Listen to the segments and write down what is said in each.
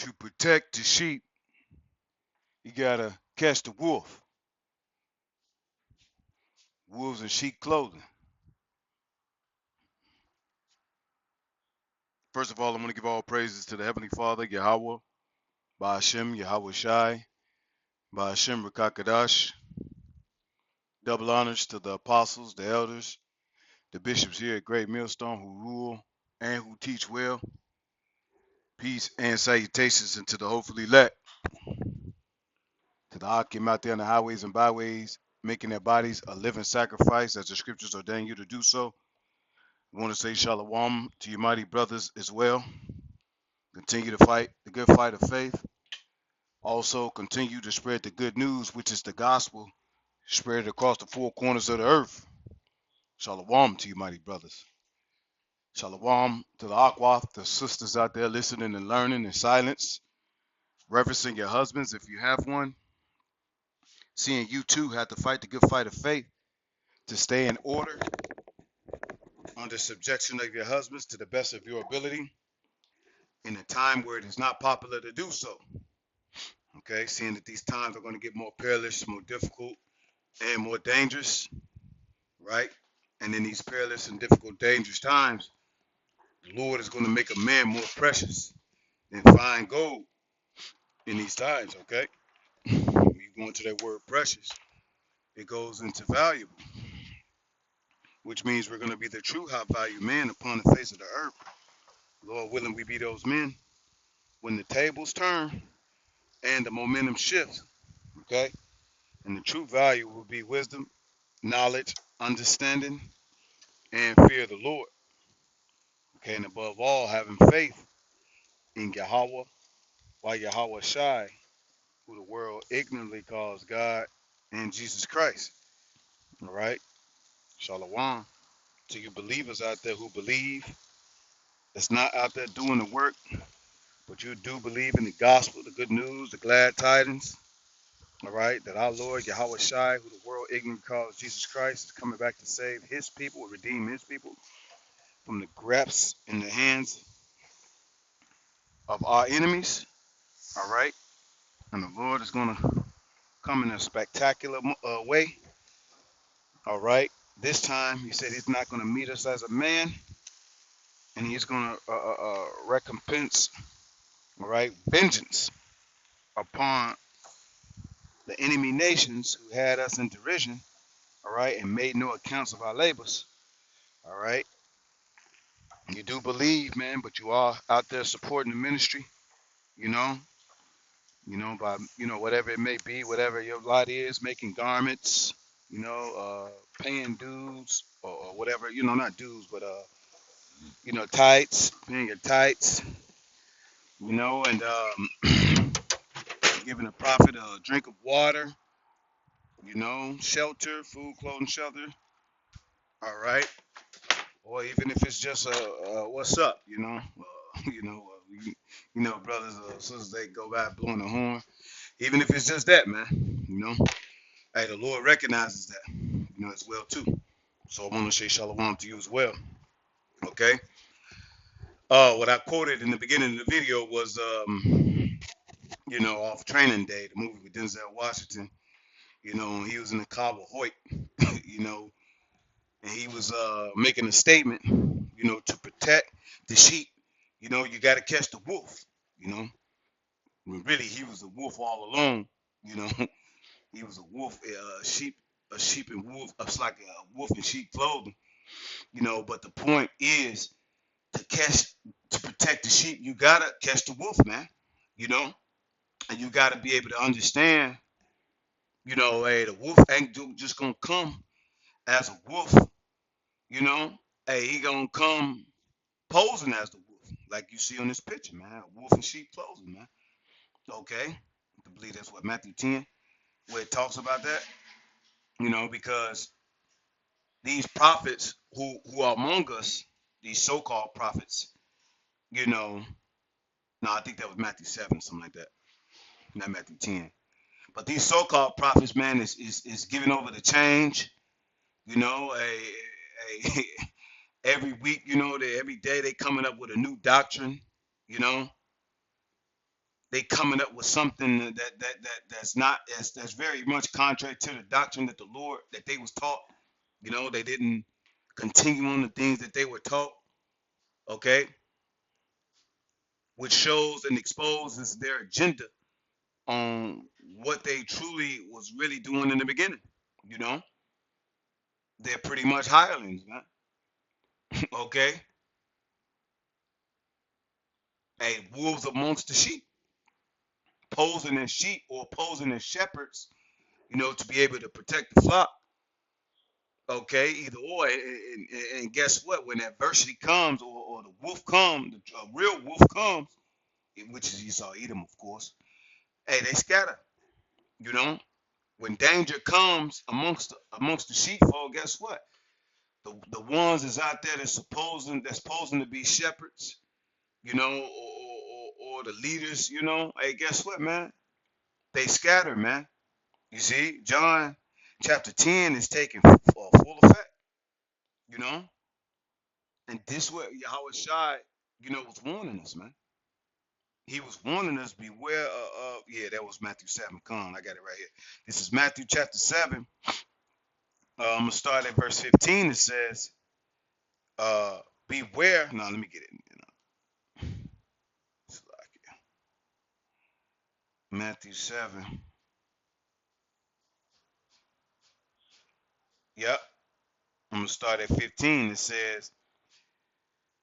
to protect the sheep, you gotta catch the wolf. Wolves in sheep clothing. First of all, I want to give all praises to the Heavenly Father, Yahweh, Ba'ashem, Yahweh Shai, Ba'ashem Rakakadash. Double honors to the apostles, the elders, the bishops here at Great Millstone who rule and who teach well. Peace and salutations into the hopefully elect, to the Hakim out there on the highways and byways, making their bodies a living sacrifice as the scriptures ordain you to do so. I want to say shalom to your mighty brothers as well. Continue to fight the good fight of faith. Also, continue to spread the good news, which is the gospel, spread it across the four corners of the earth. Shalom to you, mighty brothers. Shalom to the Akwath, the sisters out there listening and learning in silence, reverencing your husbands if you have one. Seeing you too have to fight the good fight of faith to stay in order under subjection of your husbands to the best of your ability in a time where it is not popular to do so. Okay, seeing that these times are going to get more perilous, more difficult, and more dangerous, right? And in these perilous and difficult, dangerous times, the Lord is going to make a man more precious than fine gold in these times, okay? When you go into that word precious, it goes into valuable, which means we're going to be the true high value man upon the face of the earth. Lord willing, we be those men when the tables turn and the momentum shifts, okay? And the true value will be wisdom, knowledge, understanding, and fear of the Lord, okay? And above all, having faith in Yahweh, while Yahweh Shai, who the world ignorantly calls God, and Jesus Christ, all right? Shalom to you believers out there who believe, that's not out there doing the work, but you do believe in the gospel, the good news, the glad tidings, all right, that our Lord Yahweh Shai, who the world ignorantly calls Jesus Christ, is coming back to save his people, redeem his people from the grasp in the hands of our enemies, all right? And the Lord is going to come in a spectacular way, all right? This time, he said he's not going to meet us as a man, and he's going to recompense, all right, vengeance upon the enemy nations who had us in derision, all right, and made no accounts of our labors, all right? You do believe, man, but you are out there supporting the ministry, you know, by, whatever it may be, whatever your lot is, making garments, paying dues or whatever, not dues, but, tights, paying your tights, and giving a prophet a drink of water, shelter, food, clothing, shelter, all right? Or even if it's just what's up, brothers or sisters, they go by blowing the horn. Even if it's just that, man, hey, the Lord recognizes that, as well too. So I want to say shalom to you as well. Okay. What I quoted in the beginning of the video was, off Training Day, the movie with Denzel Washington. He was in the Cabo Hoyt, you know, and he was making a statement, to protect the sheep. You got to catch the wolf. You know, when really he was a wolf all along. You know, he was a wolf, a sheep and wolf. It's like a wolf in sheep clothing. But the point is to catch, to protect the sheep. You gotta catch the wolf, man. You know, and you gotta be able to understand. Hey, the wolf ain't just gonna come as a wolf. You know, hey, he gonna come posing as the wolf, like you see on this picture, man. A wolf in sheep clothing, man. Okay, I believe that's what Matthew 10, where it talks about that. Because these prophets who are among us, these so-called prophets, no, I think that was Matthew 7, something like that, not Matthew 10. But these so-called prophets, man, is giving over the change. A every week, every day they coming up with a new doctrine, you know, They coming up with something that's not that's very much contrary to the doctrine that the Lord that they was taught. They didn't continue on the things that they were taught. Okay, which shows and exposes their agenda on what they truly was really doing in the beginning. You know, they're pretty much hirelings, man. Okay, wolves amongst the sheep, posing as sheep or posing as shepherds. To be able to protect the flock. Okay, either or, and guess what? When adversity comes, or the wolf comes, a real wolf comes, which is Esau, Edom, of course. Hey, they scatter. You know, when danger comes amongst the sheepfold, guess what? The ones that's out there that's posing to be shepherds, or the leaders, hey, guess what, man? They scatter, man. You see, John chapter 10 is taking full effect, you know, and this way Yahweh Shai, was warning us, man. He was warning us, beware yeah, that was Matthew 7. Come on, I got it right here. This is Matthew chapter 7. I'm gonna start at verse 15. It says, beware. No, let me get it. It's like Matthew 7. Yep. I'm gonna start at 15. It says,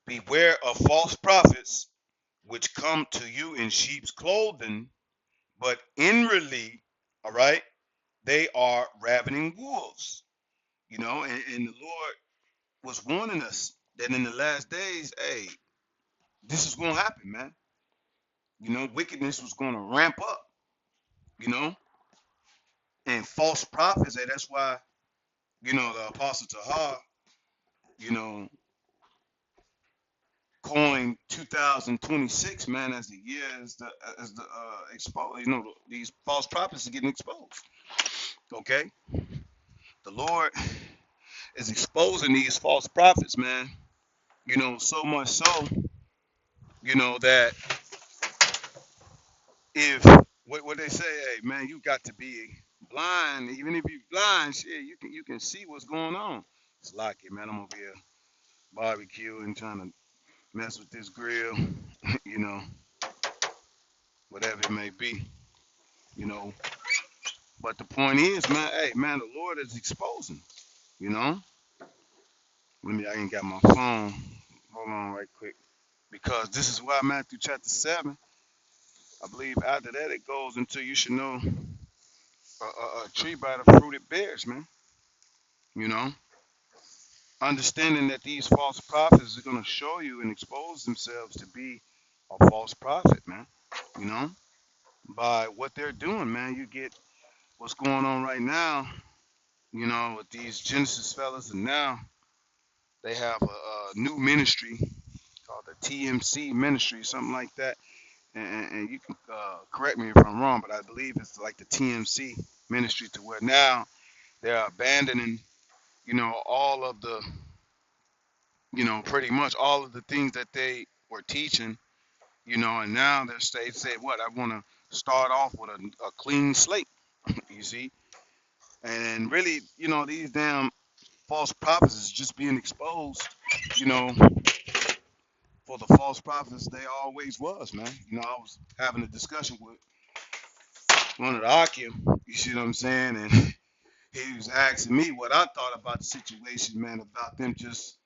beware of false prophets which come to you in sheep's clothing, but inwardly, all right, they are ravening wolves. And the Lord was warning us that in the last days, hey, this is going to happen, man. Wickedness was going to ramp up, you know, and false prophets. Hey, that's why, the Apostle Tahar, you know, coined 2026, man, as the year expose. These false prophets are getting exposed. Okay, the Lord is exposing these false prophets, man. So much so, that if what they say, hey man, you got to be blind. Even if you blind, shit, you can see what's going on. It's like it, man. I'm over here barbecuing, trying to mess with this grill, you know, whatever it may be, you know. But the point is, man, hey man, the Lord is exposing, you know. I ain't got my phone. Hold on right quick. Because this is why Matthew chapter 7, I believe after that it goes into you should know a tree by the fruit it bears, man. You know, understanding that these false prophets are going to show you and expose themselves to be a false prophet, man. You know, by what they're doing, man. You get what's going on right now, with these Genesis fellas, and now they have a new ministry called the TMC ministry, something like that. And you can correct me if I'm wrong, but I believe it's like the TMC ministry to where now they're abandoning, all of the, pretty much all of the things that they were teaching, and now they say, what, I want to start off with a clean slate, you see? And really, these damn false prophets is just being exposed, you know, for the false prophets they always was, man. I was having a discussion with one of the Akim, you see what I'm saying? And he was asking me what I thought about the situation, man, about them just,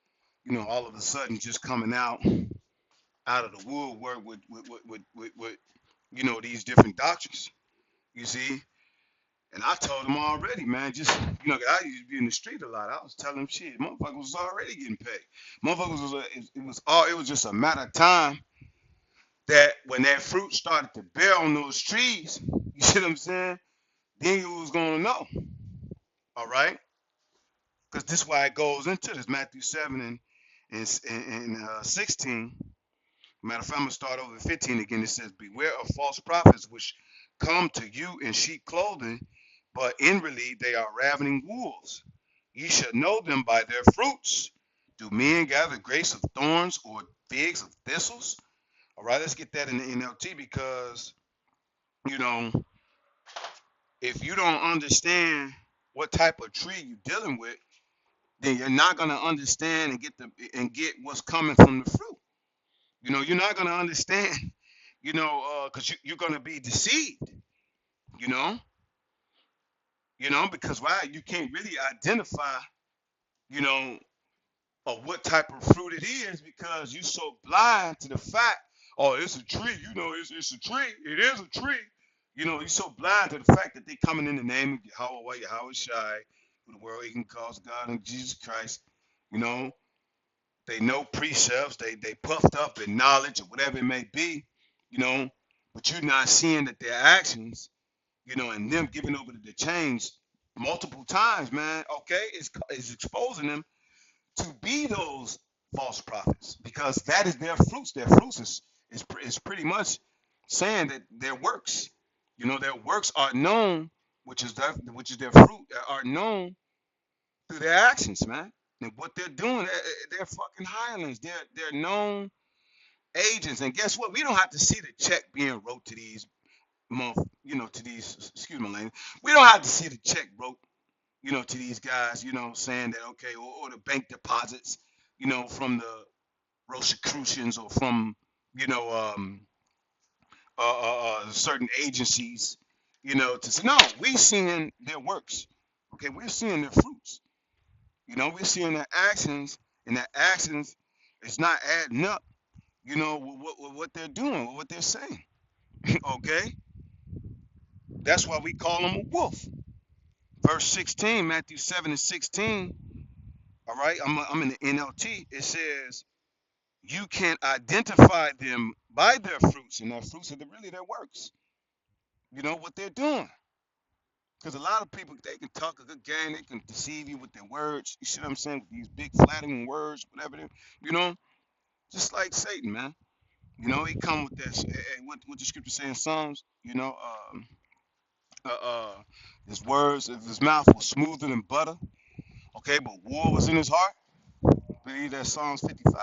all of a sudden just coming out of the woodwork with these different doctrines, you see. And I told him already, man, just, 'cause I used to be in the street a lot. I was telling him, shit, motherfuckers was already getting paid. Motherfuckers was, it was just a matter of time that when that fruit started to bear on those trees, you see what I'm saying? Then you was gonna know, all right? Because this is why it goes into this Matthew 7 and 16. Matter of fact, I'm gonna start over at 15 again. It says, beware of false prophets which come to you in sheep clothing, but inwardly they are ravening wolves. Ye shall know them by their fruits. Do men gather grapes of thorns or figs of thistles? All right, let's get that in the NLT because You know, if you don't understand what type of tree you're dealing with, then you're not gonna understand and get what's coming from the fruit. You know, you're not gonna understand. Because you're gonna be deceived. You know, because why you can't really identify. You know, of what type of fruit it is because you're so blind to the fact, oh, it's a tree. It's a tree. It is a tree. You're so blind to the fact that they coming in the name of Yahweh Shai, who the world even calls God and Jesus Christ. You know, they know precepts. They puffed up in knowledge or whatever it may be. You know, but you're not seeing that their actions, and them giving over to the change multiple times, man. Okay, it's exposing them to be those false prophets because that is their fruits. Their fruits is pretty much saying that their works, their works are known, which is their fruit, are known through their actions, man. And what they're doing, they're fucking hirelings. They're known agents. And guess what? We don't have to see the check being wrote to these to these. Excuse my language. We don't have to see the check wrote to these guys, saying that okay, or the bank deposits, from the Rosicrucians or from, you know, certain agencies, to say, no, we're seeing their works. Okay, we're seeing their fruits. We're seeing their actions, and their actions is not adding up, with what they're doing, with what they're saying. Okay, that's why we call them a wolf. Verse 16, Matthew 7 and 16. All right, I'm in the NLT. It says, you can identify them by their fruits, and their fruits are really their works. What they're doing. Because a lot of people, they can talk a good game, they can deceive you with their words. You see what I'm saying? With these big flattering words, whatever they, you know, just like Satan, man. He come with this. What the scripture say in Psalms, uh, uh, his words, if his mouth was smoother than butter, okay, but war was in his heart. I believe that's Psalms 55.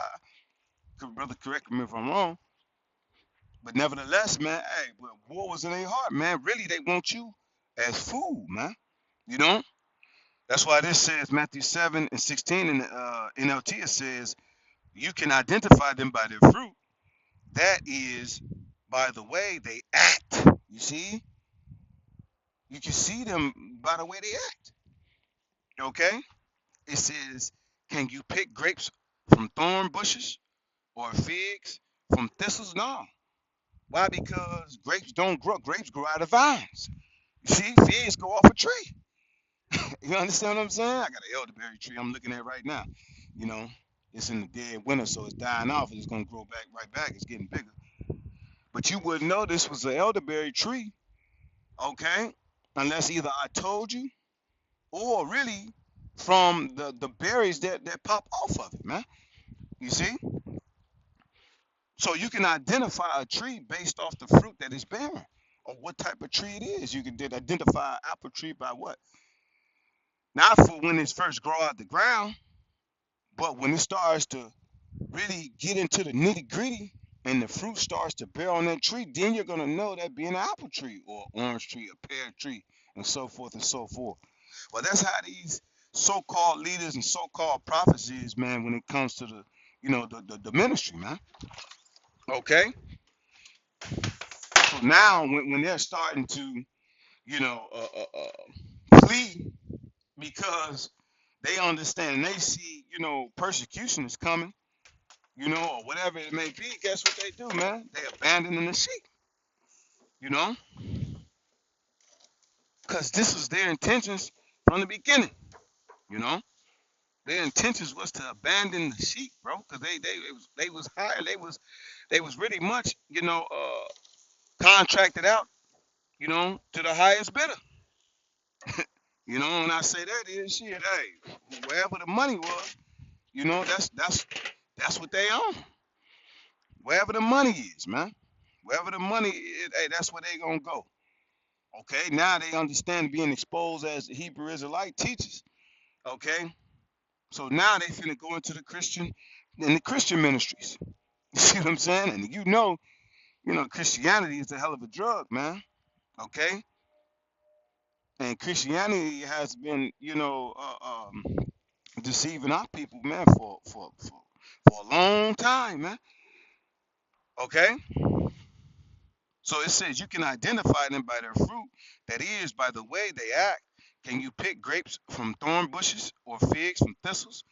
Brother, correct me if I'm wrong. But nevertheless, man, hey, but war was in their heart, man. Really, they want you as food, man. You know? That's why this says Matthew 7 and 16 in the NLT, it says, you can identify them by their fruit. That is by the way they act. You see? You can see them by the way they act. Okay? It says, can you pick grapes from thorn bushes or figs from thistles? No. Why? Because grapes don't grow. Grapes grow out of vines. You see, figs go off a tree. You understand what I'm saying? I got an elderberry tree I'm looking at right now. You know, it's in the dead winter, so it's dying off. It's gonna grow back right back. It's getting bigger. But you wouldn't know this was an elderberry tree, okay? Unless either I told you or really from the berries that pop off of it, man. You see? So you can identify a tree based off the fruit that it's bearing or what type of tree it is. You can identify an apple tree by what? Not for when it's first grow out the ground, but when it starts to really get into the nitty gritty and the fruit starts to bear on that tree, then you're gonna know that being an apple tree or orange tree, a pear tree, and so forth and so forth. Well, that's how these so-called leaders and so-called prophets is, man, when it comes to the ministry, man. Okay, so now when they're starting to flee because they understand and they see persecution is coming, or whatever it may be, guess what they do, man? They abandon the sheep, you know, because this was their intentions from the beginning, you know. Their intentions was to abandon the sheep, bro, because they was hired, they was really much, contracted out, to the highest bidder. When I say that is shit, hey, wherever the money was, that's what they own. Wherever the money is, man. Wherever the money is, hey, that's where they gonna go. Okay, now they understand being exposed as the Hebrew Israelite teachers. Okay, so now they finna go into the Christian ministries. You see what I'm saying? And Christianity is a hell of a drug, man. Okay, and Christianity has been, deceiving our people, man, for a long time, man. Okay, so it says you can identify them by their fruit, that is, by the way they act. Can you pick grapes from thorn bushes or figs from thistles?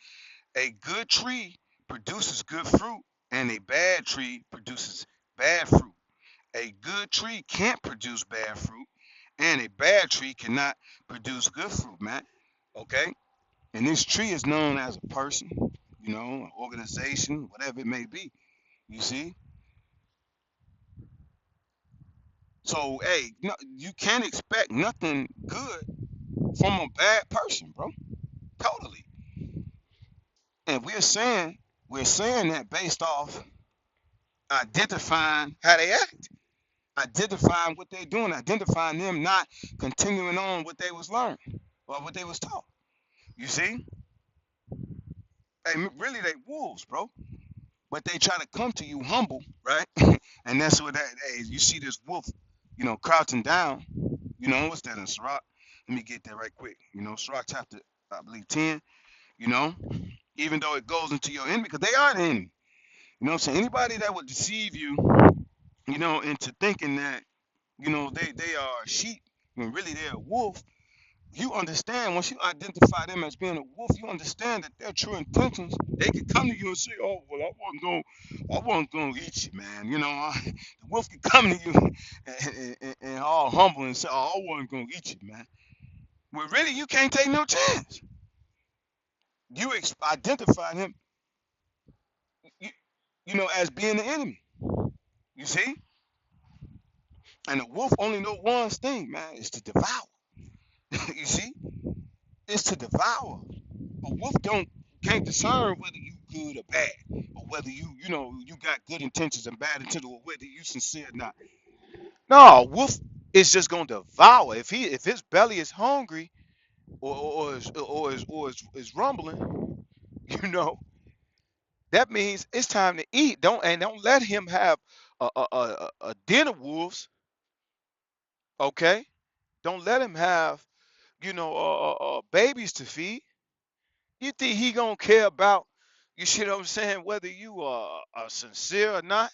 A good tree produces good fruit, and a bad tree produces bad fruit. A good tree can't produce bad fruit, and a bad tree cannot produce good fruit, man. Okay? And this tree is known as a person, an organization, whatever it may be. You see? So, hey, no, you can't expect nothing good from a bad person, bro. Totally. And we're saying that based off identifying how they act, identifying what they're doing, identifying them not continuing on what they was learned or what they was taught. You see? Hey, really, they wolves, bro. But they try to come to you humble, right? And that's what that. Hey, you see this wolf, crouching down. What's that in Sirach? Let me get that right quick. Sirach chapter, I believe 10. You know, even though it goes into your enemy, because they are the enemy. You know what I'm saying? Anybody that would deceive you, into thinking that, they are sheep when really they're a wolf, you understand once you identify them as being a wolf, you understand that their true intentions. They could come to you and say, "Oh, well, I wasn't gonna eat you, man." The wolf could come to you and all humble and say, "Oh, I wasn't gonna eat you, man." Well, really, you can't take no chance. You identified him, you, as being the enemy. You see, and the wolf only know one thing, man, is to devour. You see, it's to devour. A wolf can't discern whether you good or bad, or whether you got good intentions and bad intentions, or whether you sincere or not. No, a wolf is just gonna devour. If his belly is hungry or is rumbling, you know that means it's time to eat. Don't let him have a den of wolves. Okay, don't let him have babies to feed. You think he gonna care about, you see what I'm saying, whether you are sincere or not,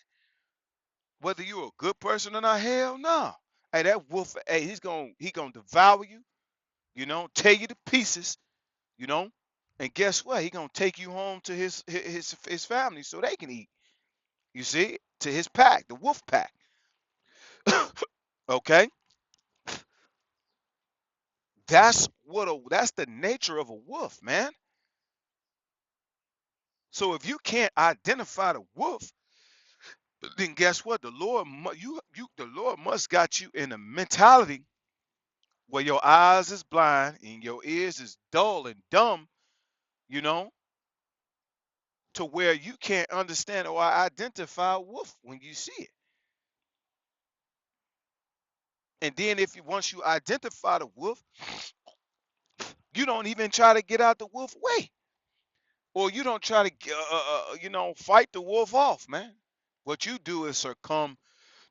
whether you a good person or not? Hell no. Hey, that wolf, hey, he gonna devour you, tear you to pieces, you know. And guess what? He gonna take you home to his family so they can eat. You see, to his pack, the wolf pack. Okay, that's the nature of a wolf, man. So if you can't identify the wolf, then guess what? The Lord must got you in a mentality where your eyes is blind and your ears is dull and dumb, you know, to where you can't understand or identify a wolf when you see it. And then once you identify the wolf, you don't even try to get out the wolf way, or you don't try to fight the wolf off, man. What you do is succumb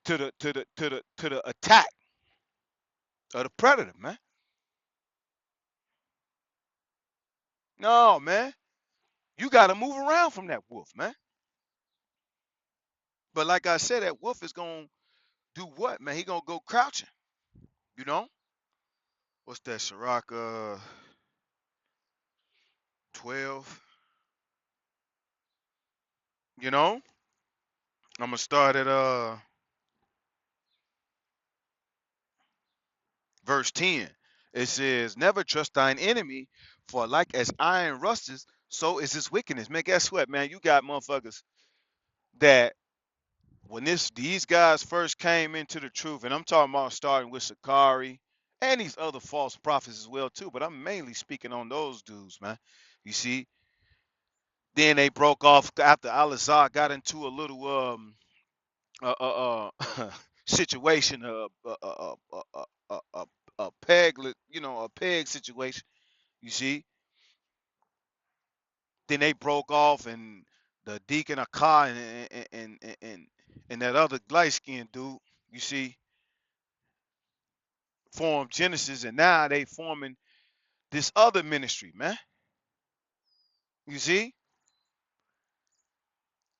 to the attack of the predator, man. No, man. You got to move around from that wolf, man. But like I said, that wolf is going to do what, man? He going to go crouching, you know? What's that, Sirach 12? You know? I'm going to start at verse 10. It says, "Never trust thine enemy, for like as iron rusteth, so is his wickedness." Man, guess what, man? You got motherfuckers that when these guys first came into the truth, and I'm talking about starting with Sakari and these other false prophets as well too, but I'm mainly speaking on those dudes, man. You see, then they broke off after Al-Azhar got into a little situation, a peg, a peg situation. You see, then they broke off, and the deacon Akar and that other light skinned dude. You see, formed Genesis, and now they forming this other ministry, man. You see?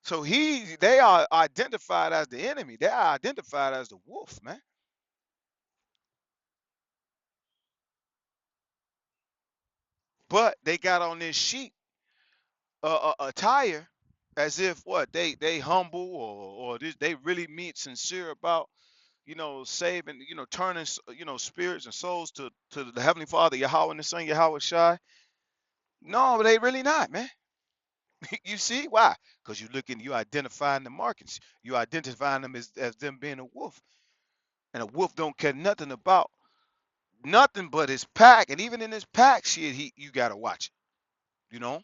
So they are identified as the enemy. They are identified as the wolf, man. But they got on this sheep attire as if what they humble or this, they really mean sincere about saving, turning spirits and souls to the Heavenly Father, Yahweh and the Son, Yahweh Shai. No, they really not, man. You see why? Because you identifying the markings, you identifying them as them being a wolf, and a wolf don't care nothing about nothing but his pack, and even in his pack shit, you gotta watch it,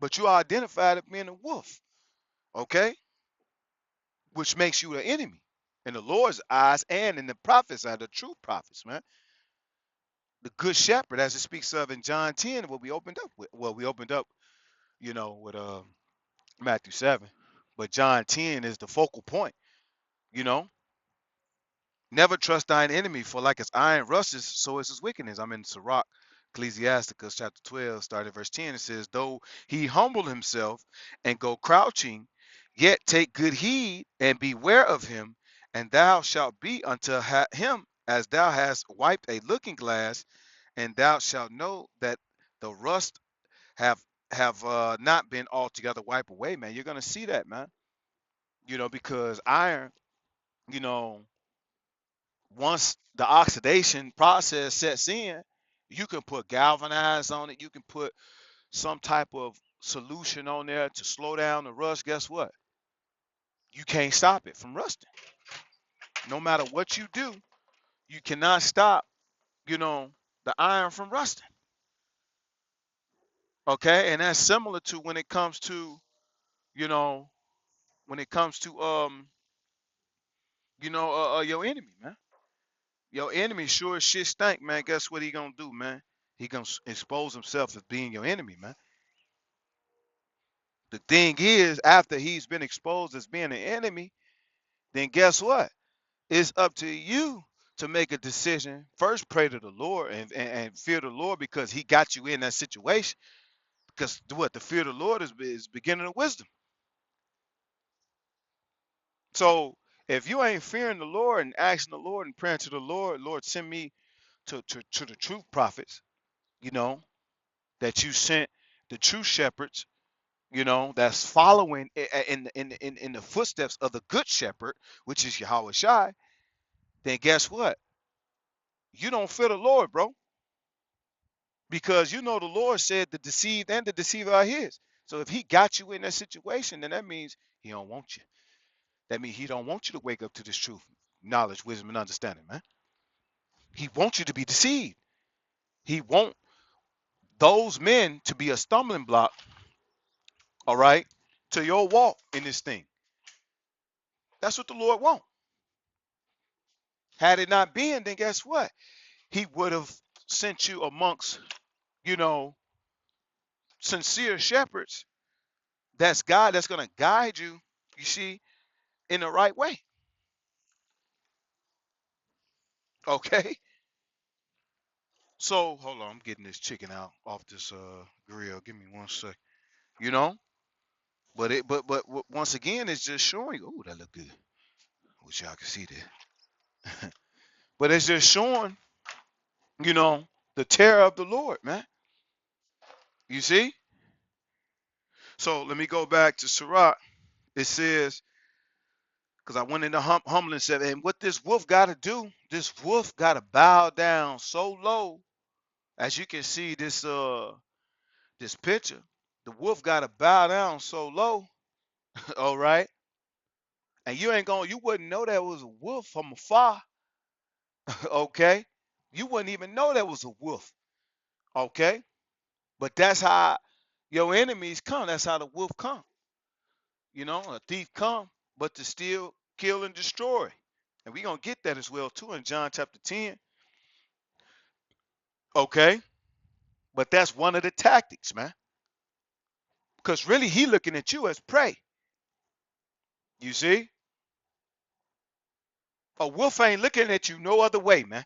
But you are identified as being a wolf, okay? Which makes you an enemy in the Lord's eyes and in the prophets are the true prophets, man. The good shepherd, as it speaks of in John 10, what we opened up with. Well, we opened up, with Matthew 7, but John 10 is the focal point, you know. Never trust thine enemy, for like as iron rusts, so is his wickedness. I'm in Sirach, Ecclesiasticus chapter 12, starting at verse 10. It says, though he humble himself and go crouching, yet take good heed and beware of him, and thou shalt be unto him as thou hast wiped a looking glass, and thou shalt know that the rust have not been altogether wiped away, man. You're gonna see that, man. Because iron, you know, once the oxidation process sets in, you can put galvanized on it. You can put some type of solution on there to slow down the rust. Guess what? You can't stop it from rusting. No matter what you do, you cannot stop, the iron from rusting. Okay, and that's similar to when it comes to, you know, when it comes to your enemy, man. Your enemy sure as shit stink, man. Guess what he gonna do, man? He gonna expose himself as being your enemy, man. The thing is, after he's been exposed as being an enemy, then guess what? It's up to you to make a decision. First, pray to the Lord and fear the Lord because he got you in that situation. Because what? The fear of the Lord is beginning of wisdom. So if you ain't fearing the Lord and asking the Lord and praying to the Lord, Lord, send me to the true prophets, you know, that you sent the true shepherds, that's following in the footsteps of the good shepherd, which is Yahweh Shai, then guess what? You don't fear the Lord, bro, because the Lord said the deceived and the deceiver are his. So if he got you in that situation, then that means he don't want you. That means he don't want you to wake up to this truth, knowledge, wisdom, and understanding, man. He wants you to be deceived. He want those men to be a stumbling block, all right, to your walk in this thing. That's what the Lord wants. Had it not been, then guess what? He would have sent you amongst, you know, sincere shepherds. That's God that's going to guide you, you see, in the right way. Okay? So, hold on, I'm getting this chicken out off this grill. Give me 1 sec. You know? But once again, it's just showing you, oh, that look good. Wish y'all could see that. But it's just showing, you know, the terror of the Lord, man. You see? So let me go back to Sirach. It says, because I went into humbling said, and what this wolf got to do, this wolf got to bow down so low, as you can see this picture. The wolf got to bow down so low, all right. And you wouldn't know that was a wolf from afar, okay. You wouldn't even know that was a wolf, okay. But that's how your enemies come. That's how the wolf come. A thief come, but to steal, kill, and destroy. And we're gonna get that as well too in John chapter 10. Okay. But that's one of the tactics, man. Because really he looking at you as prey. You see? A wolf ain't looking at you no other way, man.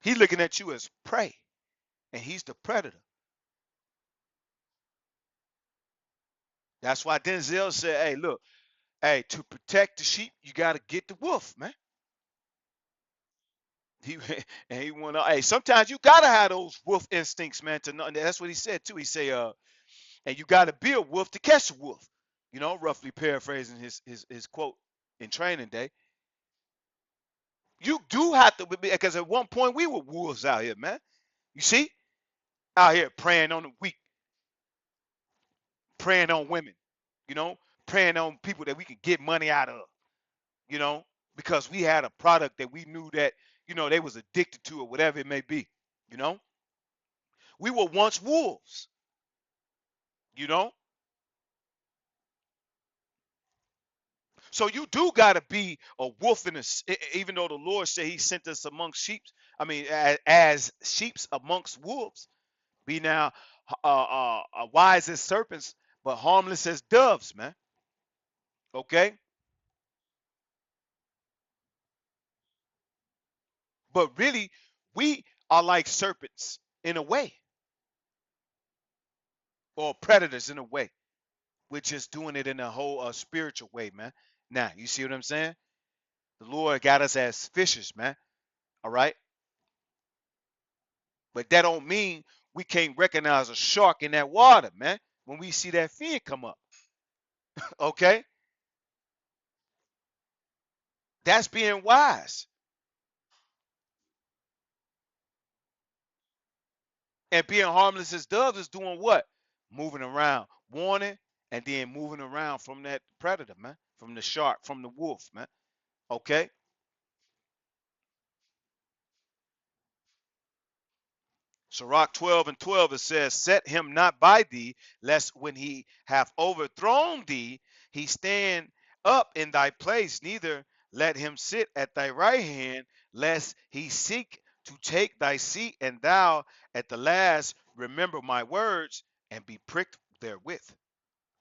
He looking at you as prey, and he's the predator. That's why Denzel said, "Hey, look, hey, to protect the sheep, you got to get the wolf, man." He and he went, "Hey, sometimes you gotta have those wolf instincts, man. To know." And that's what he said too. He say, and you gotta be a wolf to catch a wolf." Roughly paraphrasing his quote in Training Day. You do have to, because at one point we were wolves out here, man. You see, out here preying on the weak, preying on women, you know, preying on people that we could get money out of, you know, because we had a product that we knew that, they was addicted to or whatever it may be, you know. We were once wolves, you know. So you do got to be a wolf even though the Lord said he sent us amongst sheep. I mean, as sheeps amongst wolves. Be now wise as serpents, but harmless as doves, man. Okay? But really, we are like serpents in a way, or predators in a way. We're just doing it in a whole spiritual way, man. Now, you see what I'm saying? The Lord got us as fishers, man. All right? But that don't mean we can't recognize a shark in that water, man, when we see that fin come up. Okay? That's being wise. And being harmless as doves is doing what? Moving around, warning, and then moving around from that predator, man, from the shark, from the wolf, man. Okay? Sirach 12:12, it says, "Set him not by thee, lest when he hath overthrown thee, he stand up in thy place, neither let him sit at thy right hand, lest he seek to take thy seat, and thou at the last remember my words, and be pricked therewith."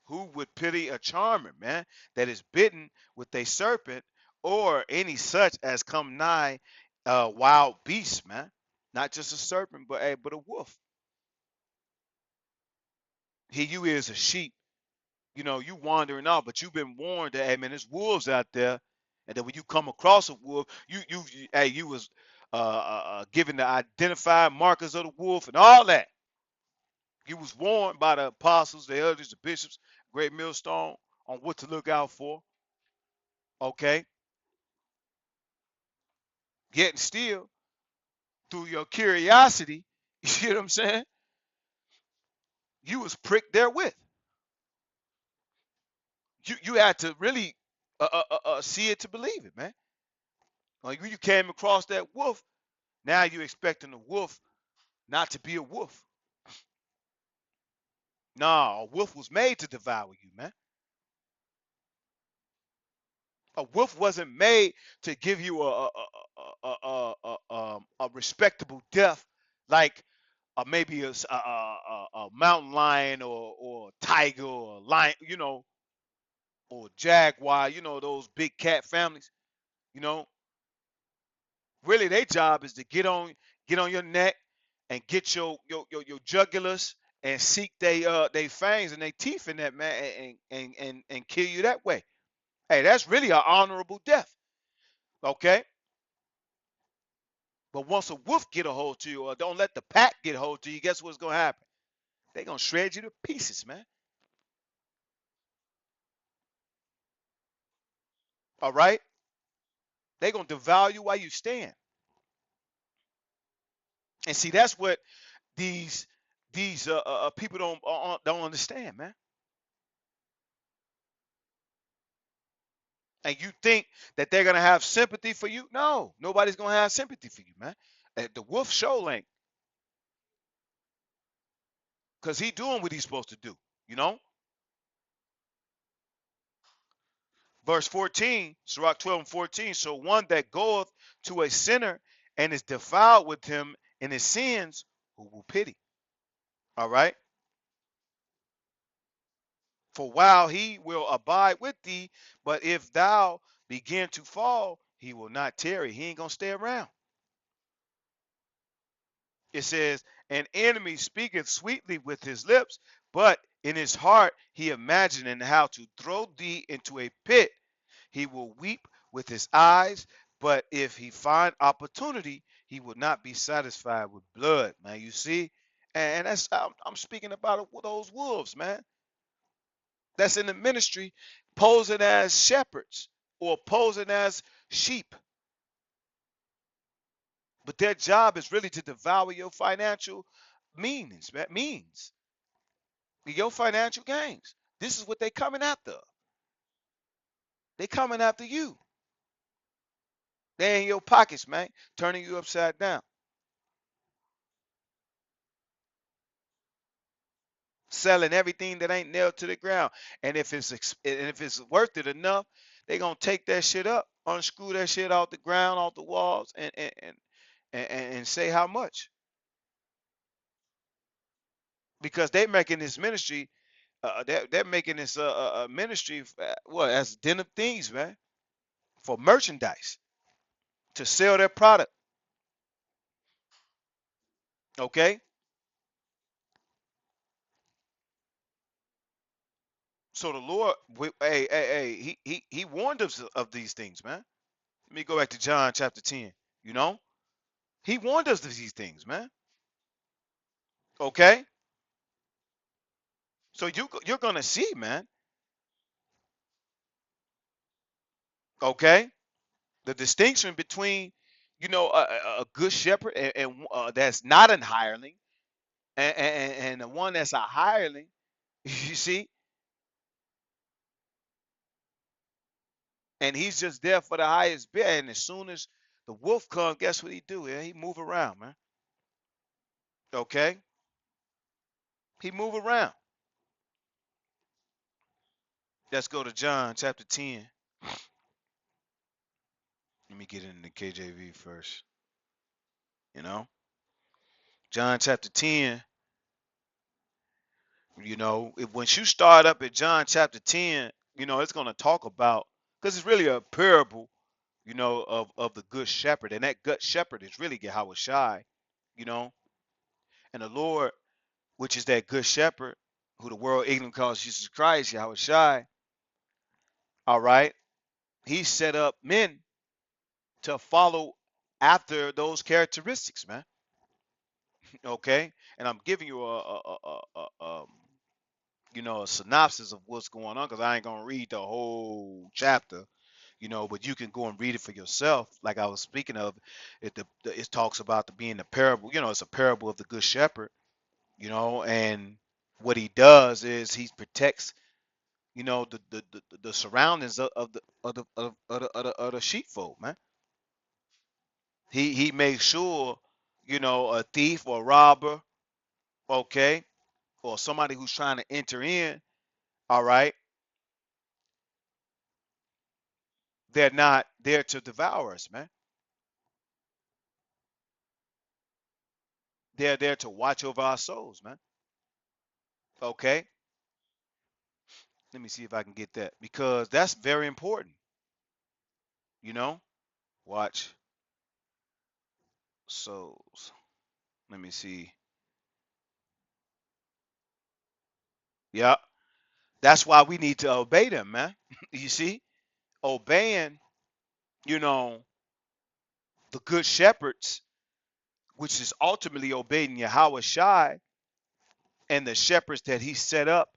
Who would pity a charmer, man, that is bitten with a serpent, or any such as come nigh wild beasts, man? Not just a serpent, but a wolf. Here you is a sheep, you wandering off, but you've been warned that, hey man, there's wolves out there, and that when you come across a wolf, hey, you was given the identified markers of the wolf and all that. You was warned by the apostles, the elders, the bishops, great millstone, on what to look out for. Okay, yet and still, through your curiosity, you see what I'm saying? You was pricked therewith. You had to really see it to believe it, man. Like when you came across that wolf, now you expecting the wolf not to be a wolf. Nah, a wolf was made to devour you, man. A wolf wasn't made to give you a respectable death, like maybe a mountain lion or a tiger or a lion, or jaguar, those big cat families, you know. Really, their job is to get on your neck and get your jugulars and seek they fangs and they teeth in that, man, and kill you that way. Hey, that's really an honorable death. Okay. But once a wolf get a hold to you, or don't let the pack get a hold to you, guess what's gonna happen? They're gonna shred you to pieces, man. All right? They're gonna devour you while you stand. And see, that's what these people don't understand, man. And you think that they're gonna have sympathy for you? No, nobody's gonna have sympathy for you, man. The wolf show ain't, because he doing what he's supposed to do, you know. Verse 14, Sirach 12:14. So one that goeth to a sinner and is defiled with him in his sins, who will pity? All right. For while he will abide with thee, but if thou begin to fall, He will not tarry. He ain't gonna stay around. It says, an enemy speaketh sweetly with his lips, but in his heart he imagineth how to throw thee into a pit. He will weep with his eyes, but if he find opportunity, he will not be satisfied with blood, man. You see? And that's I'm speaking about those wolves, man. That's in the ministry, posing as shepherds or posing as sheep. But their job is really to devour your financial means, man, your financial gains. This is what they coming after. They coming after you. They in your pockets, man, turning you upside down, selling everything that ain't nailed to the ground. And if it's worth it enough, they gonna take that shit up, unscrew that shit off the ground, off the walls, and say how much, because they making this ministry. They're making this ministry what, as den of thieves, man, for merchandise to sell their product. Okay, so the Lord, hey, he warned us of these things, man. Let me go back to John chapter 10. You know, he warned us of these things, man. Okay, so you're gonna see, man. Okay, the distinction between, a good shepherd and that's not an hireling, and the one that's a hireling. You see, and he's just there for the highest bid. And as soon as the wolf comes, guess what he do? Yeah, he move around, man. Okay, he move around. Let's go to John chapter 10. Let me get into the KJV first. You know, John chapter 10. If once you start up at John chapter 10, it's going to talk about, because it's really a parable, of the good shepherd, and that good shepherd is really Yahweh Shai, you know, and the Lord, which is that good shepherd, who the world ignorant calls Jesus Christ, Yahweh Shai. All right, he set up men to follow after those characteristics, man. Okay, and I'm giving you a synopsis of what's going on, because I ain't gonna read the whole chapter, but you can go and read it for yourself. Like I was speaking of, it talks about the being the parable. It's a parable of the good shepherd. And what he does is he protects, the surroundings of the sheepfold, man. He makes sure, a thief or robber, okay, or somebody who's trying to enter in, all right, they're not there to devour us, man. They're there to watch over our souls, man. Okay, let me see if I can get that, because that's very important. You know, watch souls. Let me see. Yeah, that's why we need to obey them, man. You see, obeying, you know, the good shepherds, which is ultimately obeying Yahweh Shai and the shepherds that he set up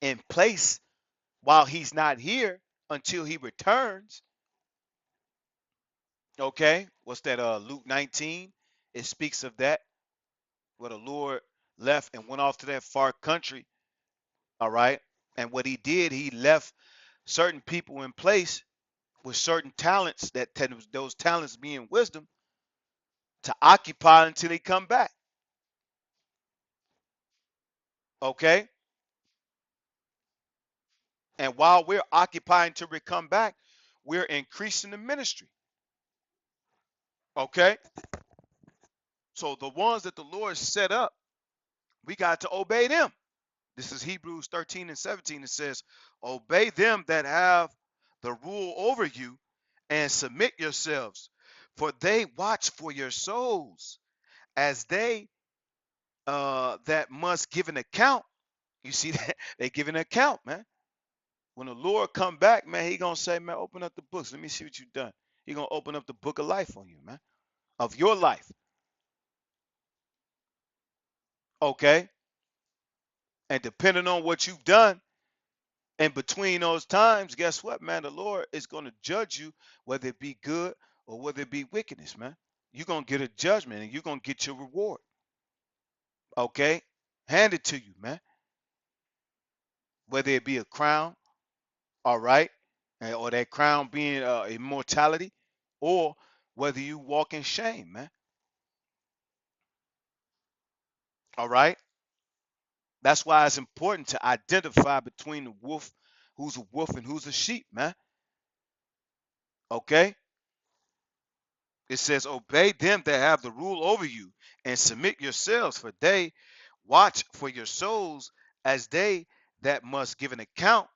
in place while he's not here until he returns. Okay, what's that? Luke 19. It speaks of that, where the Lord left and went off to that far country. All right, and what he did, he left certain people in place with certain talents, those talents being wisdom, to occupy until he come back. Okay, and while we're occupying till we come back, we're increasing the ministry. Okay, so the ones that the Lord set up, we got to obey them. This is Hebrews 13 and 17. It says, obey them that have the rule over you and submit yourselves, for they watch for your souls, as they that must give an account. You see that they give an account, man. When the Lord come back, man, he gonna say, man, open up the books. Let me see what you've done. He gonna open up the book of life on you, man, of your life. Okay, and depending on what you've done in between those times, guess what, man? The Lord is gonna judge you, whether it be good or whether it be wickedness, man. You're gonna get a judgment and you're gonna get your reward. Okay, hand it to you, man. Whether it be a crown, all right, or that crown being immortality, or whether you walk in shame, man. All right. That's why it's important to identify between the wolf, who's a wolf and who's a sheep, man. Okay? It says, obey them that have the rule over you and submit yourselves, for they watch for your souls as they that must give an account.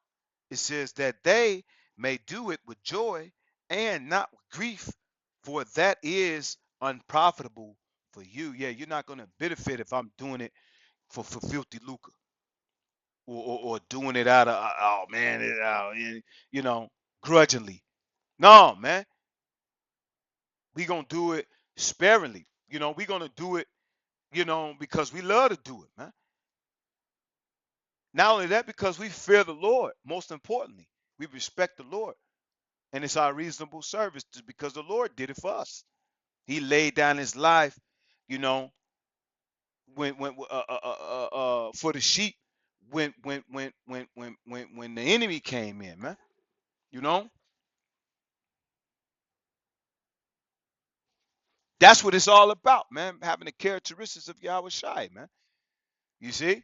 It says that they may do it with joy and not with grief, for that is unprofitable for you. Yeah, you're not going to benefit if I'm doing it for filthy lucre. Or doing it out of oh man, you know, grudgingly. No, man, we gonna do it sparingly. We gonna do it, because we love to do it, man. Not only that, because we fear the Lord. Most importantly, we respect the Lord, and it's our reasonable service because the Lord did it for us. He laid down His life, you know, when for the sheep when the enemy came in, man. You know, That's what it's all about, man. Having the characteristics of Yahweh Shai, man. You see?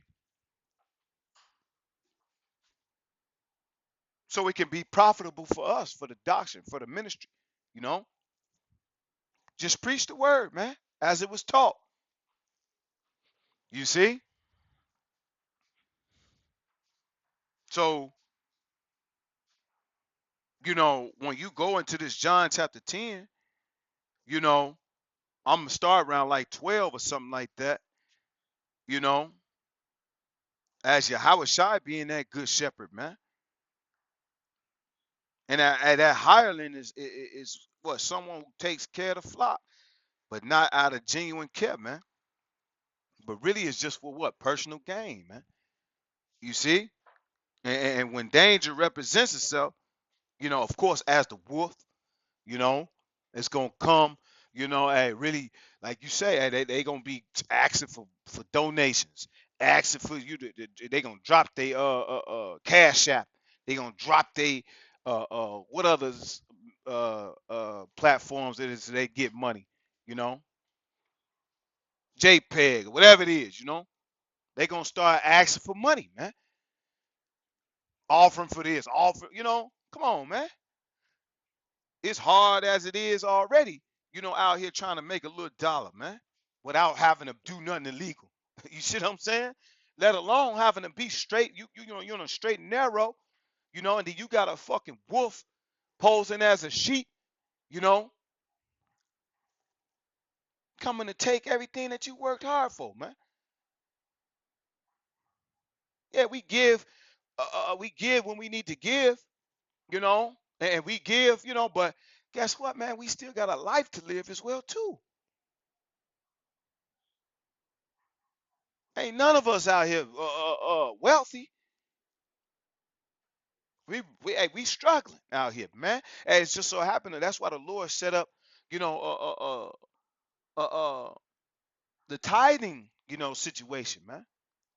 So it can be profitable for us, for the doctrine, for the ministry. You know? Just preach the word, man, as it was taught. You see? So, when you go into this John chapter 10, you know, I'm gonna start around like 12 or something like that, you know, as Yahweh Shai being that good shepherd, man. And that hireling is what? Someone who takes care of the flock, but not out of genuine care, man. But really it's just for what? Personal gain, man. You see? And when danger represents itself, of course, as the wolf, you know, it's gonna come, hey, really, like you say, hey, they gonna be asking for donations, asking for you they gonna drop their cash app, they gonna drop they what others platforms it is they get money, you know, JPEG, whatever it is, they gonna start asking for money, man. Offering for this, offer, come on, man. It's hard as it is already, out here trying to make a little dollar, man, without having to do nothing illegal. You see what I'm saying? Let alone having to be straight, you're on a straight and narrow, and then you got a fucking wolf posing as a sheep, you know, coming to take everything that you worked hard for, man. Yeah, we give when we need to give, and we give, but guess what, man? We still got a life to live as well, too. Ain't none of us out here wealthy. We struggling out here, man. And it's just so happened that's why the Lord set up, you know, the tithing, situation, man.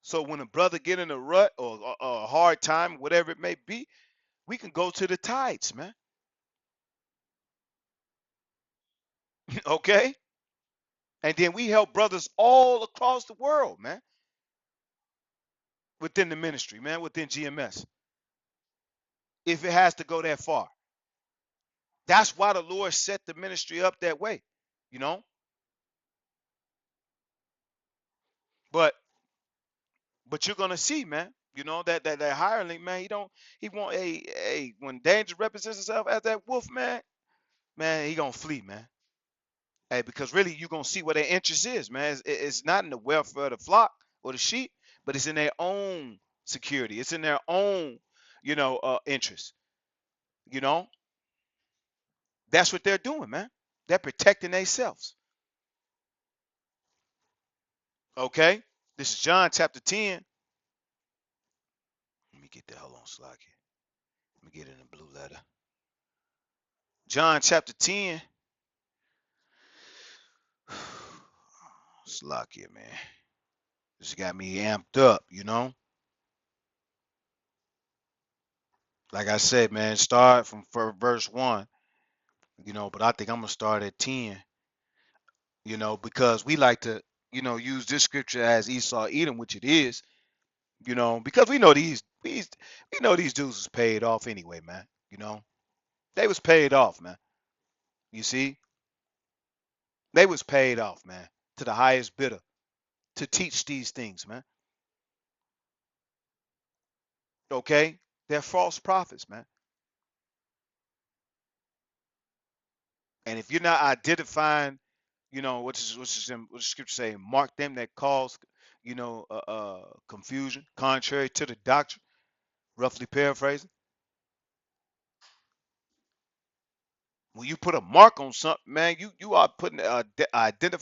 So when a brother get in a rut or a hard time, whatever it may be, we can go to the tithes, man. Okay, and then we help brothers all across the world, man, within the ministry, man, within GMS, if it has to go that far. That's why the Lord set the ministry up that way, you know. But you're gonna see, man. That hireling, man. He don't. He want a when danger represents himself as that wolf, man. man, he gonna flee, man. Hey, because really you gonna see what their interest is, man. It's not in the welfare of the flock or the sheep, but it's in their own security. It's in their own, interest. You know, that's what they're doing, man. They're protecting themselves. Okay, this is John chapter 10. Let me get that. Hold on, Slocky. Let me get it in the blue letter. John chapter 10. Slocky, man. This got me amped up, Like I said, man, start from verse 1, but I think I'm going to start at 10, because we like to, use this scripture as Esau Edom, which it is, because we know these dudes was paid off anyway, man. They was paid off, man. You see, they was paid off, man, to the highest bidder to teach these things, man. Okay, they're false prophets, man. And if you're not identifying, what the scripture say, mark them that cause, confusion, contrary to the doctrine, roughly paraphrasing. When you put a mark on something, man, you are putting identifying